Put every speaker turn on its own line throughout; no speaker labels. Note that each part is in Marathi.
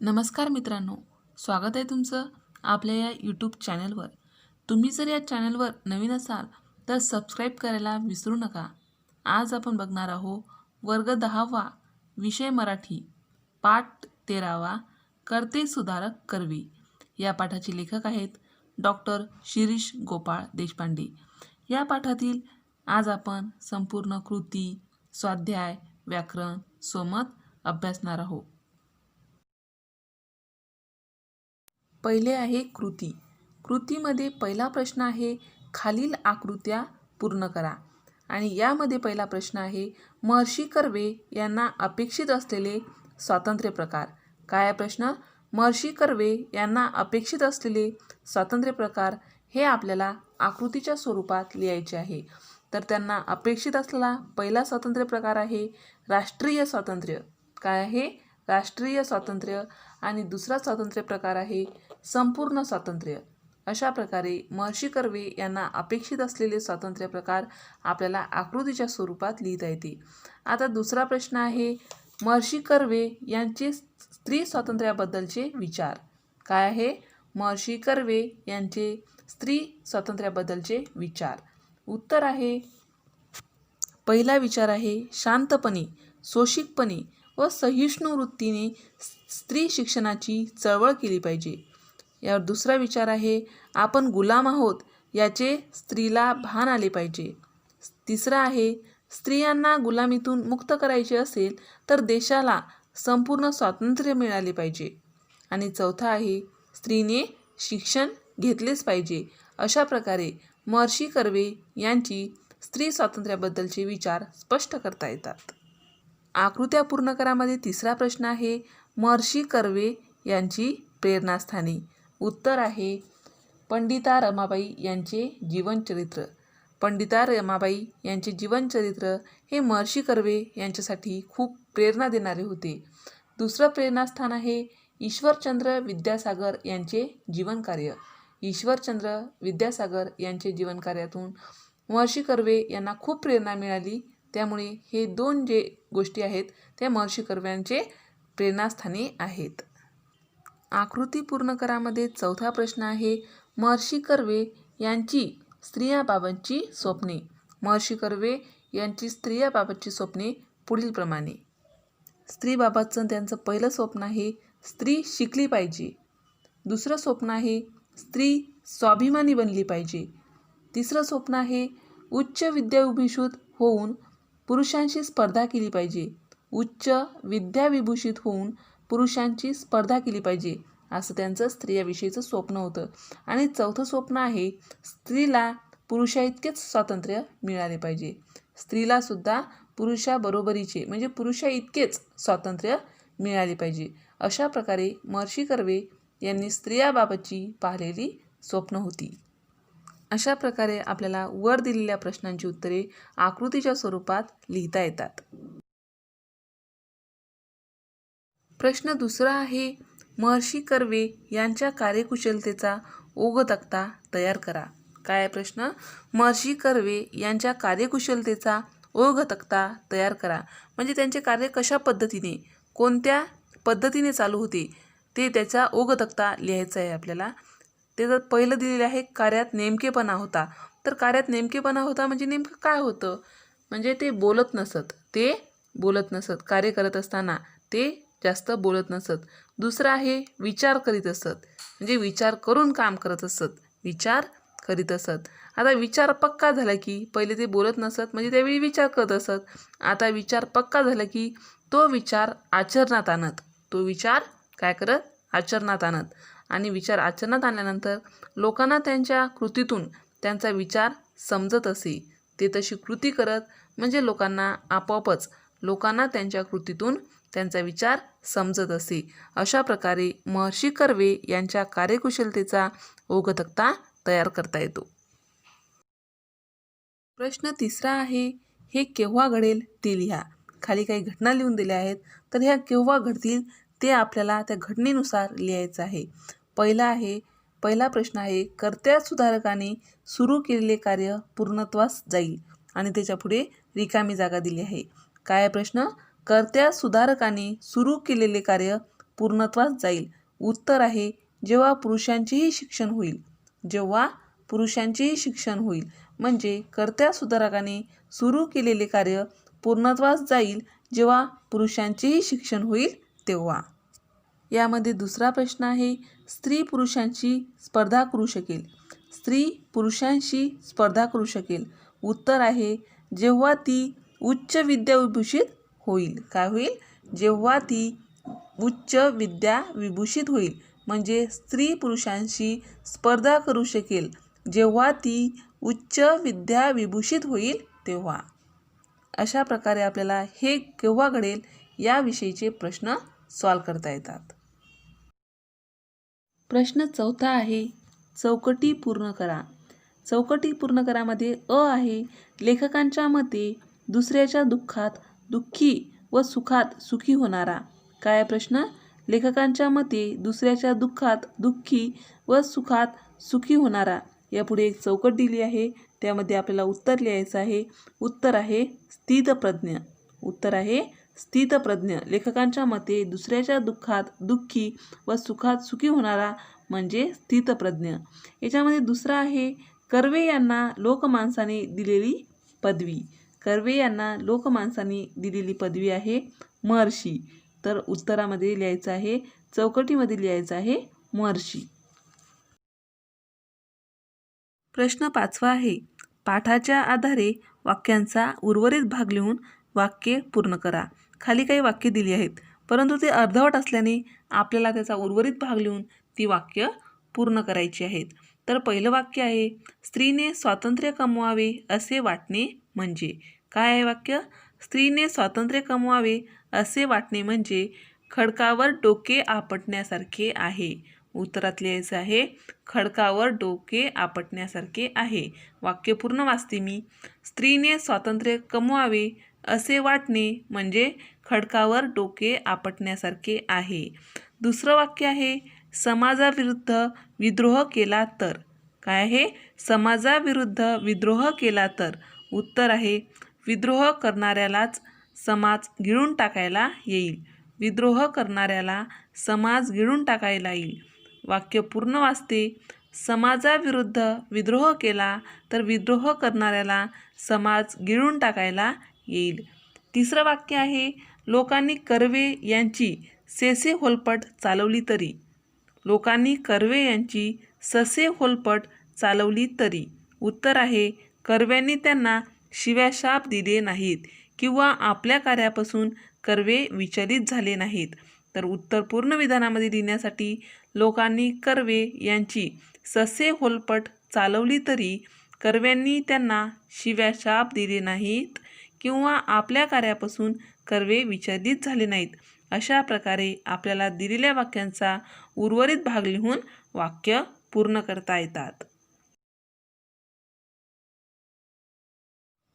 नमस्कार मित्रांनो, स्वागत आहे तुमचं आपल्या या यूट्यूब चॅनलवर. तुम्ही जर या चॅनलवर नवीन असाल तर सबस्क्राईब करायला विसरू नका. आज आपण बघणार आहोत वर्ग 10वा, विषय मराठी, पाठ 13वा, कर्ते सुधारक कर्वे. या पाठाचे लेखक आहेत डॉक्टर शिरीष गोपाळ देशपांडे. या पाठातील आज आपण संपूर्ण कृती, स्वाध्याय, व्याकरण, स्वमत अभ्यासणार आहोत. पहिले आहे कृती. कृतीमध्ये पहिला प्रश्न आहे खालील आकृत्या पूर्ण करा. आणि यामध्ये पहिला प्रश्न आहे महर्षी कर्वे यांना अपेक्षित असलेले स्वातंत्र्य प्रकार. काय आहे प्रश्न? महर्षी कर्वे यांना अपेक्षित असलेले स्वातंत्र्य प्रकार हे आपल्याला आकृतीच्या स्वरूपात लिहायचे आहे. तर त्यांना अपेक्षित असलेला पहिला स्वातंत्र्य प्रकार आहे राष्ट्रीय स्वातंत्र्य. काय आहे? राष्ट्रीय स्वातंत्र्य. आणि दुसरा स्वातंत्र्य प्रकार आहे संपूर्ण स्वातंत्र्य. अशा प्रकारे महर्षी कर्वे यांना अपेक्षित असलेले स्वातंत्र्य प्रकार आपल्याला आकृतीच्या स्वरूपात लिहिता येते. आता दुसरा प्रश्न आहे महर्षी कर्वे यांचे स्त्री स्वातंत्र्याबद्दलचे विचार. काय आहे? महर्षी कर्वे यांचे स्त्री स्वातंत्र्याबद्दलचे विचार. उत्तर आहे पहिला विचार आहे शांतपणे, सोशिकपणे व सहिष्णू वृत्तीने स्त्री शिक्षणाची चळवळ केली पाहिजे. यावर दुसरा विचार आहे आपण गुलाम आहोत याचे स्त्रीला भान आले पाहिजे. तिसरा आहे स्त्रियांना गुलामीतून मुक्त करायचे असेल तर देशाला संपूर्ण स्वातंत्र्य मिळाले पाहिजे. आणि चौथा आहे स्त्रीने शिक्षण घेतलेच पाहिजे. अशा प्रकारे महर्षी कर्वे यांची स्त्री स्वातंत्र्याबद्दलचे विचार स्पष्ट करता येतात. आकृत्या पूर्ण करामध्ये तिसरा प्रश्न आहे महर्षी कर्वे यांची प्रेरणास्थाने. उत्तर आहे पंडिता रमाबाई यांचे जीवनचरित्र. पंडिता रमाबाई यांचे जीवनचरित्र हे महर्षी कर्वे यांच्यासाठी खूप प्रेरणा देणारे होते. दुसरं प्रेरणास्थान आहे ईश्वरचंद्र विद्यासागर यांचे जीवनकार्य. ईश्वरचंद्र विद्यासागर यांचे जीवनकार्यातून महर्षी कर्वे यांना खूप प्रेरणा मिळाली. त्यामुळे हे दोन जे गोष्टी आहेत त्या महर्षी कर्व्यांचे प्रेरणास्थाने आहेत. आकृती पूर्ण करामध्ये चौथा प्रश्न आहे महर्षी कर्वे यांची स्त्रियांबाबतची स्वप्ने. महर्षी कर्वे यांची स्त्रियांबाबतची स्वप्ने पुढील प्रमाणे. स्त्रीबाबतचं त्यांचं पहिलं स्वप्न आहे स्त्री शिकली पाहिजे. दुसरं स्वप्न आहे स्त्री स्वाभिमानी बनली पाहिजे. तिसरं स्वप्न आहे उच्च विद्याविभूषित होऊन पुरुषांशी स्पर्धा केली पाहिजे. उच्च विद्याविभूषित होऊन पुरुषांची स्पर्धा केली पाहिजे असं त्यांचं स्त्रियाविषयीचं स्वप्न होतं. आणि चौथं स्वप्न आहे स्त्रीला पुरुषाइतकेच स्वातंत्र्य मिळाले पाहिजे. स्त्रीलासुद्धा पुरुषाबरोबरीचे म्हणजे पुरुषाइतकेच स्वातंत्र्य मिळाले पाहिजे. अशा प्रकारे महर्षी कर्वे यांनी स्त्रियाबाबतची पाहिलेली स्वप्न होती. अशा प्रकारे आपल्याला वर दिलेल्या प्रश्नांची उत्तरे आकृतीच्या स्वरूपात लिहिता येतात. प्रश्न दुसरा आहे महर्षी कर्वे यांच्या कार्यकुशलतेचा ओघ तक्ता तयार करा. काय आहे प्रश्न? महर्षी कर्वे यांच्या कार्यकुशलतेचा ओघ तक्ता तयार करा. म्हणजे त्यांचे कार्य कशा पद्धतीने, कोणत्या पद्धतीने चालू होते ते त्याचा ओघ तक्ता लिहायचा आहे आपल्याला. ते जर पहिलं दिलेलं आहे कार्यात नेमकेपणा होता. तर कार्यात नेमकेपणा होता म्हणजे नेमकं काय होतं? म्हणजे ते बोलत नसत. कार्य करत असताना ते जास्त बोलत नसत. दुसरं आहे विचार करीत असत. म्हणजे विचार करून काम करत असत. आता विचार पक्का झाला की पहिले ते बोलत नसत म्हणजे त्यावेळी विचार करत असत. आता विचार पक्का झाला की तो विचार आचरणात आणत. आणि विचार आचरणात आणल्यानंतर लोकांना त्यांच्या कृतीतून त्यांचा विचार समजत असे. ते तशी कृती करत म्हणजे लोकांना त्यांच्या कृतीतून त्यांचा विचार समजत असे. अशा प्रकारे महर्षी कर्वे यांच्या कार्यकुशलतेचा ओघ तक्ता तयार करता येतो. प्रश्न तिसरा आहे हे केव्हा घडेल ते लिहा. खाली काही घटना लिहून दिल्या आहेत तर ह्या केव्हा घडतील ते आपल्याला त्या घटनेनुसार लिहायचं आहे. पहिला प्रश्न आहे कर्त्या सुधारकाने सुरू केलेले कार्य पूर्णत्वास जाईल. आणि त्याच्या पुढे रिकामी जागा दिली आहे. काय प्रश्न? कर्त्या सुधारकाने सुरू केलेले कार्य पूर्णत्वास जाईल. उत्तर आहे जेव्हा पुरुषांचेही शिक्षण होईल. जेव्हा पुरुषांचेही शिक्षण होईल म्हणजे कर्त्या सुधारकाने सुरू केलेले कार्य पूर्णत्वास जाईल जेव्हा पुरुषांचेही शिक्षण होईल तेव्हा. यामध्ये दुसरा प्रश्न आहे, स्त्री पुरुषांशी स्पर्धा करू शकेल. स्त्री पुरुषांशी स्पर्धा करू शकेल. उत्तर आहे जेव्हा ती उच्च विद्या विभूषित होईल. काय होईल? जेव्हा ती उच्च विद्या विभूषित होईल. म्हणजे स्त्री पुरुषांशी स्पर्धा करू शकेल जेव्हा ती उच्च विद्या विभूषित होईल तेव्हा. अशा प्रकारे आपल्याला हे केव्हा घडेल याविषयीचे प्रश्न सॉल्व करता येतात. प्रश्न चौथा आहे, चौकटी पूर्ण करा. चौकटी पूर्ण करामध्ये आहे, लेखकांच्या मते दुसऱ्याच्या दुःखात दुःखी व सुखात सुखी होणारा. काय प्रश्न? लेखकांच्या मते दुसऱ्याच्या दुःखात दुःखी व सुखात सुखी होणारा. यापुढे एक चौकट दिली आहे, त्यामध्ये आपल्याला उत्तर लिहायचं आहे. उत्तर आहे स्थितप्रज्ञ. उत्तर आहे स्थितप्रज्ञ. लेखकांच्या मते दुसऱ्याच्या दुःखात दुःखी व सुखात सुखी होणारा म्हणजे स्थितप्रज्ञ. याच्यामध्ये दुसरा आहे, कर्वे यांना लोकमानसाने दिलेली पदवी. कर्वे यांना लोकमानसाने दिलेली पदवी आहे महर्षी. तर उत्तरामध्ये लिहायचं आहे, चौकटीमध्ये लिहायचं आहे महर्षी. प्रश्न पाचवा आहे, पाठाच्या आधारे वाक्यांचा उर्वरित भाग लिहून वाक्ये पूर्ण करा. खाली काही वाक्ये दिली आहेत, परंतु ते अर्धवट असल्याने आपल्याला त्याचा उर्वरित भाग लिहून ती वाक्य पूर्ण करायची आहेत. तर पहिलं वाक्य आहे, स्त्रीने स्वातंत्र्य कमवावे असे वाटणे म्हणजे. काय आहे वाक्य? स्त्रीने स्वातंत्र्य कमवावे असे वाटणे म्हणजे खडकावर डोके आपटण्यासारखे आहे. उत्तरात लिहायचं आहे, खडकावर डोके आपटण्यासारखे आहे. वाक्य पूर्ण वाचते मी. स्त्रीने स्वातंत्र्य कमवावे असे वाटणे म्हणजे खडकावर डोके आपटण्यासारखे आहे. दुसरं वाक्य आहे, समाजाविरुद्ध विद्रोह केला तर. काय आहे? समाजाविरुद्ध विद्रोह केला तर. उत्तर आहे, विद्रोह करणाऱ्यालाच समाज गिळून टाकायला येईल. विद्रोह करणाऱ्याला समाज गिळून टाकायला येईल. वाक्य पूर्ण वाचते, समाजाविरुद्ध विद्रोह केला तर विद्रोह करणाऱ्याला समाज गिळून टाकायला येईल. तिसरं वाक्य आहे, लोकांनी कर्वे यांची ससे होलपट चालवली तरी. लोकांनी कर्वे यांची ससे होलपट चालवली तरी. उत्तर आहे, कर्व्यांनी त्यांना शिव्याशाप दिले नाहीत किंवा आपल्या कार्यापासून कर्वे विचलित झाले नाहीत. तर उत्तर पूर्ण विधानामध्ये लिहिण्यासाठी लोकांनी कर्वे यांची ससे होलपट चालवली तरी कर्व्यांनी त्यांना शिव्याशाप दिले नाहीत किंवा आपल्या कार्यापासून कर्वे विचलित झाले नाहीत. अशा प्रकारे आपल्याला दिलेल्या वाक्यांचा उर्वरित भाग लिहून वाक्य पूर्ण करता येतात.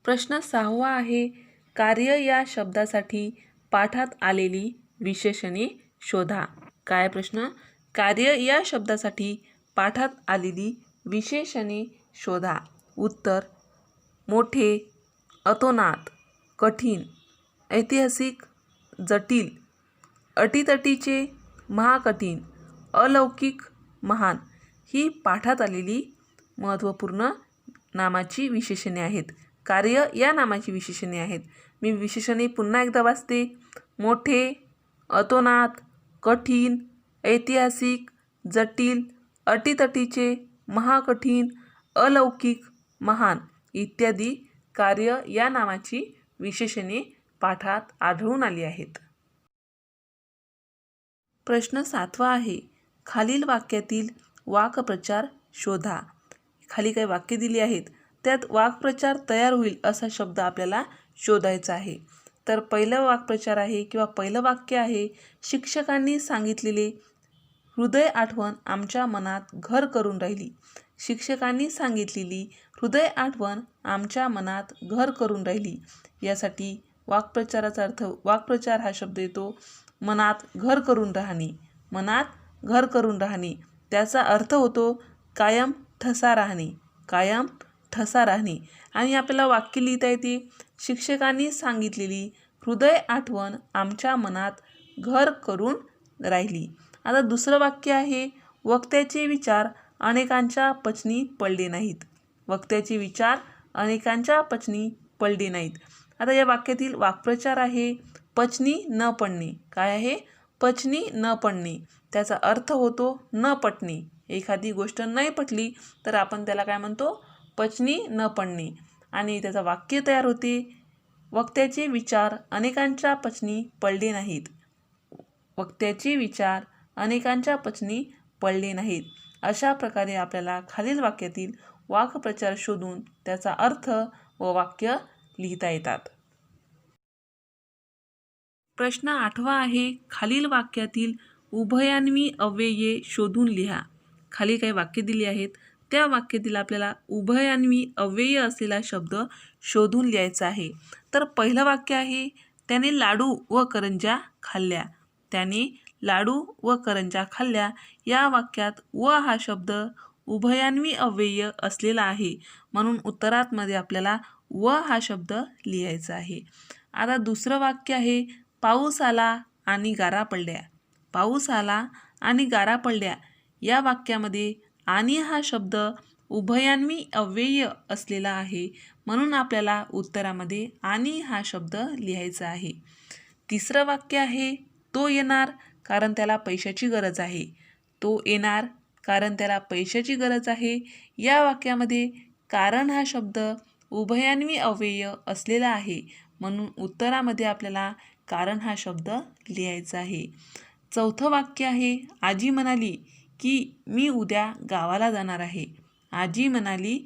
प्रश्न सहावा आहे, कार्य या शब्दासाठी पाठात आलेली विशेषणे शोधा. काय प्रश्न? कार्य या शब्दासाठी पाठात आलेली विशेषणे शोधा. उत्तर, मोठे, अतोनात, कठीण, ऐतिहासिक, जटिल, अटीतटीचे, महाकठीण, अलौकिक, महान ही पाठात आलेली महत्त्वपूर्ण नामाची विशेषणे आहेत. कार्य या नामाची विशेषणे आहेत. मी विशेषणे पुन्हा एकदा वाचते. मोठे, अतोनात, कठीण, ऐतिहासिक, जटिल, अटीतटीचे, महाकठीण, अलौकिक, महान इत्यादी कार्य या नामाची विशेषणे पाठात आढळून आली आहेत. प्रश्न सातवा आहे, खालील वाक्यातील वाक्प्रचार शोधा. खाली काही वाक्य दिली आहेत, त्यात वाक्प्रचार तयार होईल असा शब्द आपल्याला शोधायचा आहे. तर पहिलं वाक्प्रचार आहे किंवा पहिलं वाक्य आहे, शिक्षकांनी सांगितलेले हृदय आठवण आमच्या मनात घर करून राहिली. शिक्षकांनी सांगितलेली हृदय आठवण आमच्या मनात घर करून राहिली. यासाठी वाक्प्रचाराचा अर्थ, वाक्प्रचार हा शब्द येतो मनात घर करून राहणे. मनात घर करून राहणे त्याचा अर्थ होतो कायम ठसा राहणे. कायम ठसा राहणे. आणि आपल्याला वाक्य लिहिता येते, शिक्षकांनी सांगितलेली हृदय आठवण आमच्या मनात घर करून राहिली. आता दुसरं वाक्य आहे, वक्त्याचे विचार अनेकांच्या पचनी पडले नाहीत. वक्त्याचे विचार अनेकांच्या पचनी पडले नाहीत. आता या वाक्यातील वाक्प्रचार आहे पचनी न पडणे. काय आहे? पचनी न पडणे. त्याचा अर्थ होतो न पटणे. एखादी गोष्ट नाही पटली तर आपण त्याला काय म्हणतो? पचनी न पडणे. आणि त्याचं वाक्य तयार होते, वक्त्याचे विचार अनेकांच्या पचनी पडले नाहीत. वक्त्याचे विचार अनेकांच्या पचनी पडले नाहीत. अशा प्रकारे आपल्याला खालील वाक्यातील वाक्प्रचार शोधून त्याचा अर्थ व वाक्य लिहिता येतात. प्रश्न 8 आहे, खालील वाक्यातील उभयान्वी अव्यये शोधून लिहा. खाली काही वाक्य दिली आहेत, त्या वाक्यातील आपल्याला उभयान्वी अव्यय असलेला शब्द शोधून लिहायचा आहे. तर पहिलं वाक्य आहे, त्याने लाडू व करंज्या खाल्ल्या. त्याने लाडू व करंज्या खाल्ल्या. या वाक्यात व हा शब्द उभयान्वी अव्यय असलेला आहे, म्हणून उत्तरात मध्ये आपल्याला व हा शब्द लिहायचा आहे. आता दुसरं वाक्य आहे, पाऊस आला आणि गारा पडल्या. पाऊस आला आणि गारा पडल्या. या वाक्यामध्ये आणि हा शब्द उभयान्वी अव्यय असलेला आहे, म्हणून आपल्याला उत्तरामध्ये आणि हा शब्द लिहायचा आहे. तिसरं वाक्य आहे, तो येणार कारण त्याला पैशाची गरज आहे. तो येणार कारण त्याला पैशाची गरज आहे. या वाक्यामध्ये कारण हा शब्द उभयान्वी अव्यय असलेला आहे, म्हणून उत्तरामध्ये आपल्याला कारण हा शब्द लिहायचा आहे. चौथं वाक्य आहे, आजी म्हणाली की मी उद्या गावाला जाणार आहे. आजी म्हणाली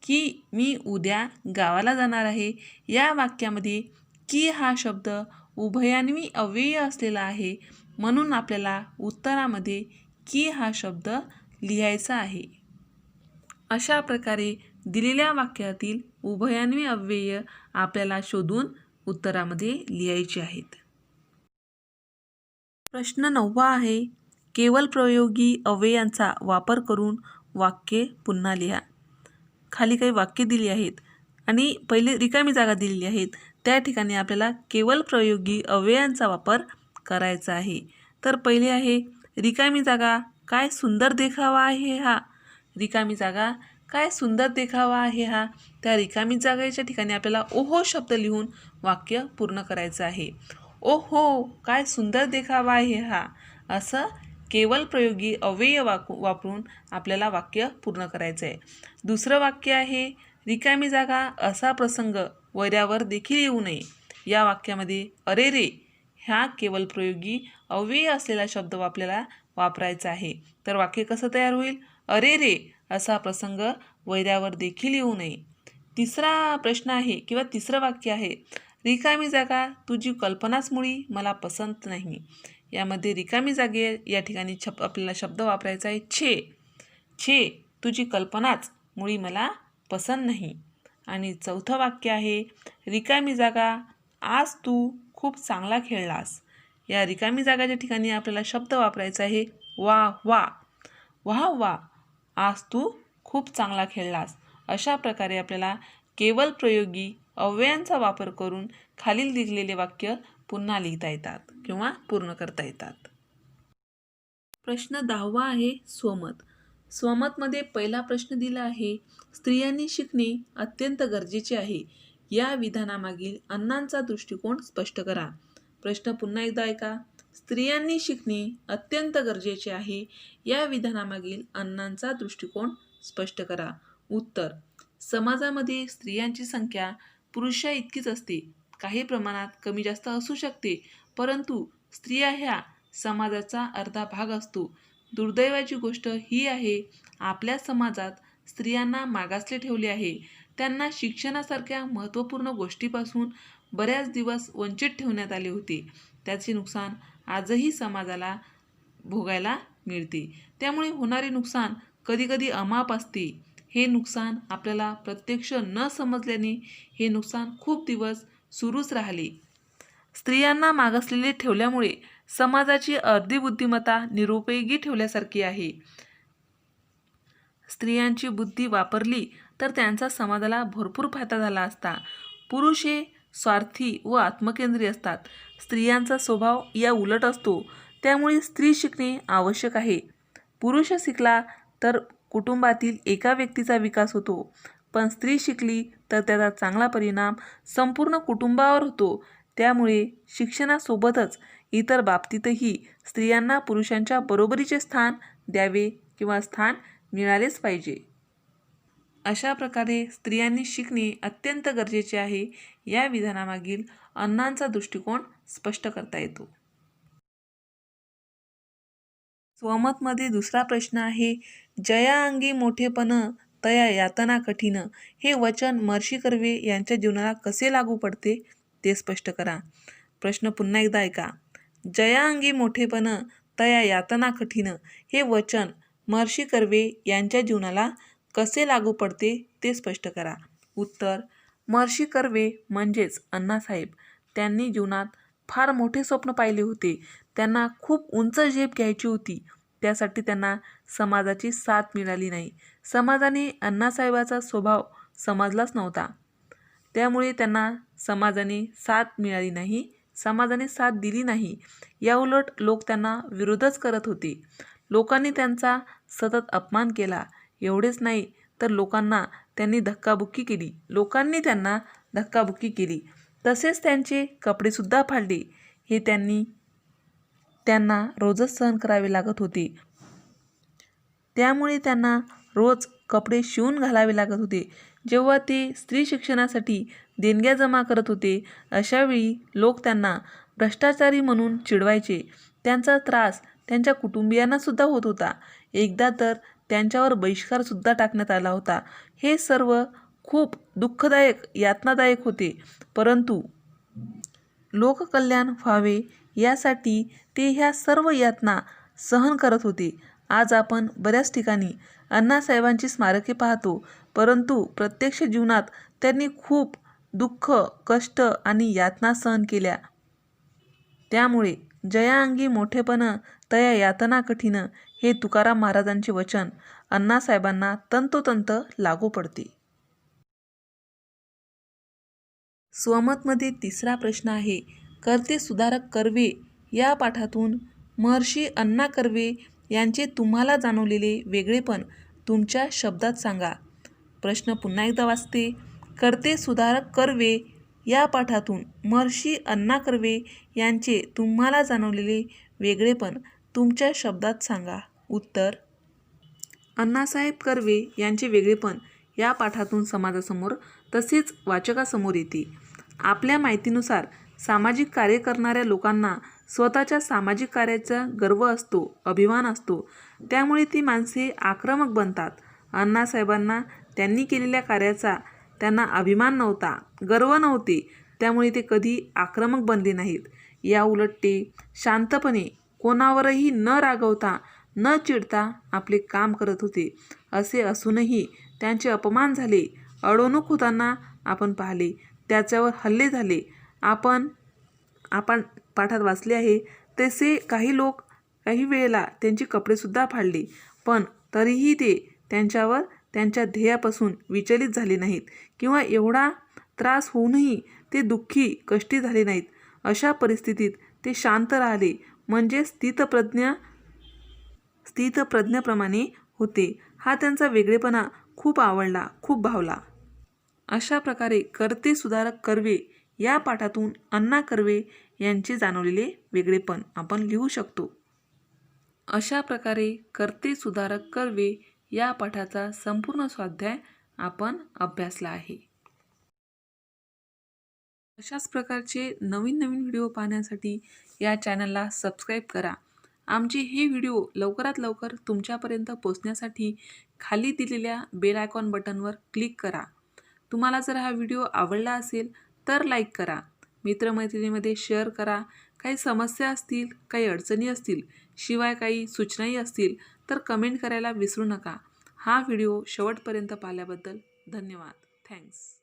की मी उद्या गावाला जाणार आहे. या वाक्यामध्ये की हा शब्द उभयान्वी अव्यय असलेला आहे, म्हणून आपल्याला उत्तरामध्ये की हा शब्द लिहायचा आहे. अशा प्रकारे दिलेल्या वाक्यातील उभयान्वी अव्यय आपल्याला शोधून उत्तरामध्ये लिहायचे आहेत. प्रश्न 9 आहे, केवल प्रयोगी अव्ययांचा वापर करून वाक्ये पुन्हा लिहा. खाली काही वाक्य दिली आहेत आणि पहिले रिकामी जागा दिलेली आहेत. त्या ठिकाणी आपल्याला केवल प्रयोगी अव्ययांचा वापर करायचा आहे. तर पहिले आहे, रिकामी जागा, काय सुंदर देखावा आहे हा. रिकामी जागा, काय सुंदर देखावा आहे हा. त्या रिकामी जागेच्या ठिकाणी आपल्याला ओहो शब्द लिहून वाक्य पूर्ण करायचं आहे. ओहो, काय सुंदर देखावा आहे हा. असं केवल प्रयोगी अव्यय वापरून आपल्याला वाक्य पूर्ण करायचं आहे. दुसरं वाक्य आहे, रिकामी जागा, असा प्रसंग वैऱ्यावर देखील येऊ नये. या वाक्यामध्ये अरे रे ह्या केवल प्रयोगी अव्यय असलेला शब्द आपल्याला वापरायचा आहे. तर वाक्य कसं तयार होईल? अरे रे असा प्रसंग वैऱ्यावर देखील येऊ नये. तिसरा प्रश्न आहे किंवा तिसरं वाक्य आहे, रिकामी जागा, तुझी कल्पनाच मुळी मला पसंत नाही. यामध्ये रिकामी जागे या ठिकाणी आपल्याला शब्द वापरायचा आहे छे. छे, तुझी कल्पनाच मुळी मला पसंत नाही. आणि चौथं वाक्य आहे, रिकामी जागा, आज तू खूप चांगला खेळलास. या रिकामी जागाच्या ठिकाणी आपल्याला शब्द वापरायचा आहे वा वा. वाह वा, आज तू खूप चांगला खेळलास. अशा प्रकारे आपल्याला केवल प्रयोगी अव्ययांचा वापर करून खालील दिलेले वाक्य पुन्हा लिहिता येतात किंवा पूर्ण करता येतात. प्रश्न 10 आहे, स्वमत. स्वमतमध्ये पहिला प्रश्न दिला आहे, स्त्रियांनी शिकणे अत्यंत गरजेचे आहे. या विधानामागील अण्णांचा दृष्टिकोन स्पष्ट करा. प्रश्न पुन्हा एकदा ऐका. स्त्रियांनी शिकणे अत्यंत गरजेचे आहे. या विधानामागील अण्णांचा दृष्टिकोन स्पष्ट करा. उत्तर, समाजामध्ये स्त्रियांची संख्या पुरुषा इतकीच असते. काही प्रमाणात कमी जास्त असू शकते, परंतु स्त्रिया ह्या समाजाचा अर्धा भाग असतो. दुर्दैवाची गोष्ट ही आहे, आपल्या समाजात स्त्रियांना मागासले ठेवले आहे. त्यांना शिक्षणासारख्या महत्त्वपूर्ण गोष्टीपासून बऱ्याच दिवस वंचित ठेवण्यात आले होते. त्याचे नुकसान आजही समाजाला भोगायला मिळते. त्यामुळे होणारे नुकसान कधीकधी अमाप असते. हे नुकसान आपल्याला प्रत्यक्ष न समजल्याने हे नुकसान खूप दिवस सुरूच राहिले. स्त्रियांना मागासलेले ठेवल्यामुळे समाजाची अर्धी बुद्धिमत्ता निरुपयोगी ठेवल्यासारखी आहे. स्त्रियांची बुद्धी वापरली तर त्यांचा समाजाला भरपूर फायदा झाला असता. पुरुष हे स्वार्थी व आत्मकेंद्री असतात. स्त्रियांचा स्वभाव या उलट असतो. त्यामुळे स्त्री शिकणे आवश्यक आहे. पुरुष शिकला तर कुटुंबातील एका व्यक्तीचा विकास होतो, पण स्त्री शिकली तर त्याचा चांगला परिणाम संपूर्ण कुटुंबावर होतो. त्यामुळे शिक्षणासोबतच इतर बाबतीतही स्त्रियांना पुरुषांच्या बरोबरीचे स्थान द्यावे किंवा स्थान मिळालेच पाहिजे. अशा प्रकारे स्त्रियांनी शिकणे अत्यंत गरजेचे आहे. या विधानामागील अण्णांचा दृष्टिकोन स्पष्ट करता येतो. स्वमतमध्ये दुसरा प्रश्न आहे, जया अंगी मोठेपण तया यातना कठीण हे वचन महर्षी कर्वे यांच्या जीवनाला कसे लागू पडते ते स्पष्ट करा. प्रश्न पुन्हा एकदा ऐका. जया अंगी मोठेपण तया यातना कठीण हे वचन महर्षी कर्वे यांच्या जीवनाला कसे लागू पडते ते स्पष्ट करा. उत्तर, महर्षी कर्वे म्हणजेच अण्णासाहेब. त्यांनी जीवनात फार मोठे स्वप्न पाहिले होते. त्यांना खूप उंच झेप घ्यायची होती. त्यासाठी त्यांना समाजाची साथ मिळाली नाही. समाजाने अण्णासाहेबाचा स्वभाव समजलाच नव्हता. त्यामुळे त्यांना समाजाने साथ मिळाली नाही, समाजाने साथ दिली नाही. याउलट लोक त्यांना विरोधच करत होते. लोकांनी त्यांचा सतत अपमान केला. एवढेच नाही तर लोकांनी त्यांना धक्काबुक्की केली. तसेच त्यांचे कपडेसुद्धा फाडले. हे त्यांना रोजच सहन करावे लागत होते. त्यामुळे त्यांना रोज कपडे शिवून घालावे लागत होते. जेव्हा ते स्त्री शिक्षणासाठी देणग्या जमा करत होते, अशावेळी लोक त्यांना भ्रष्टाचारी म्हणून चिडवायचे. त्यांचा त्रास त्यांच्या कुटुंबियांनासुद्धा होत होता. एकदा तर त्यांच्यावर बहिष्कारसुद्धा टाकण्यात आला होता. हे सर्व खूप दुःखदायक, यातनादायक होते. परंतु लोककल्याण व्हावे यासाठी ते ह्या सर्व यातना सहन करत होते. आज आपण बऱ्याच ठिकाणी अण्णासाहेबांची स्मारके पाहतो, परंतु प्रत्यक्ष जीवनात त्यांनी खूप दुःख, कष्ट आणि यातना सहन केल्या. त्यामुळे जया अंगी मोठेपण तया यातना कठीण हे तुकाराम महाराजांचे वचन अण्णासाहेबांना तंतोतंत लागू पडते. स्वमतमध्ये तिसरा प्रश्न आहे, कर्ते सुधारक कर्वे या पाठातून महर्षी अण्णा कर्वे यांचे तुम्हाला जाणवलेले वेगळेपण तुमच्या शब्दात सांगा. प्रश्न पुन्हा एकदा वाचते. कर्ते सुधारक कर्वे या पाठातून महर्षी अण्णा कर्वे यांचे तुम्हाला जाणवलेले वेगळेपण तुमच्या शब्दात सांगा. उत्तर, अण्णासाहेब कर्वे यांचे वेगळेपण या पाठातून समाजासमोर तसेच वाचकासमोर येते. आपल्या माहितीनुसार सामाजिक कार्य करणाऱ्या लोकांना स्वतःच्या सामाजिक कार्याचा गर्व असतो, अभिमान असतो. त्यामुळे ती माणसे आक्रमक बनतात. अण्णासाहेबांना त्यांनी केलेल्या कार्याचा त्यांना अभिमान नव्हता, गर्व नव्हते. त्यामुळे ते कधी आक्रमक बनले नाहीत. याउलट ते शांतपणे, कोणावरही न रागवता, न चिडता आपले काम करत होते. असे असूनही त्यांचे अपमान झाले, अडवणूक होताना आपण पाहिले, त्याच्यावर हल्ले झाले. आपण पाठात वाचले आहे. तसे काही लोक काही वेळेला त्यांची कपडेसुद्धा फाडले, पण तरीही ते त्यांच्या ध्येयापासून विचलित झाले नाहीत किंवा एवढा त्रास होऊनही ते दुःखी, कष्टी झाले नाहीत. अशा परिस्थितीत ते शांत राहिले, म्हणजे स्थितप्रज्ञप्रमाणे होते. हा त्यांचा वेगळेपणा खूप आवडला, खूप भावला. अशा प्रकारे कर्ते सुधारक कर्वे या पाठातून अण्णा कर्वे यांचे जाणवलेले वेगळेपण आपण लिहू शकतो. अशा प्रकारे कर्ते सुधारक कर्वे या पाठाचा संपूर्ण स्वाध्याय आपण अभ्यासला आहे. अशाच प्रकारचे नवीन व्हिडिओ पाहण्यासाठी या चॅनलला सबस्क्राईब करा. आमचे हे व्हिडिओ लवकरात लवकर तुमच्यापर्यंत पोहोचण्यासाठी खाली दिलेल्या बेल आयकॉन बटनवर क्लिक करा. तुम्हाला जर हा व्हिडिओ आवडला असेल तर लाईक करा, मित्रमैत्रिणींमध्ये शेअर करा. काही समस्या असतील, काही अडचणी असतील, शिवाय काही सूचनाही असतील तर कमेंट करायला विसरू नका. हा व्हिडिओ शेवटपर्यंत पाहिल्याबद्दल धन्यवाद. थँक्स.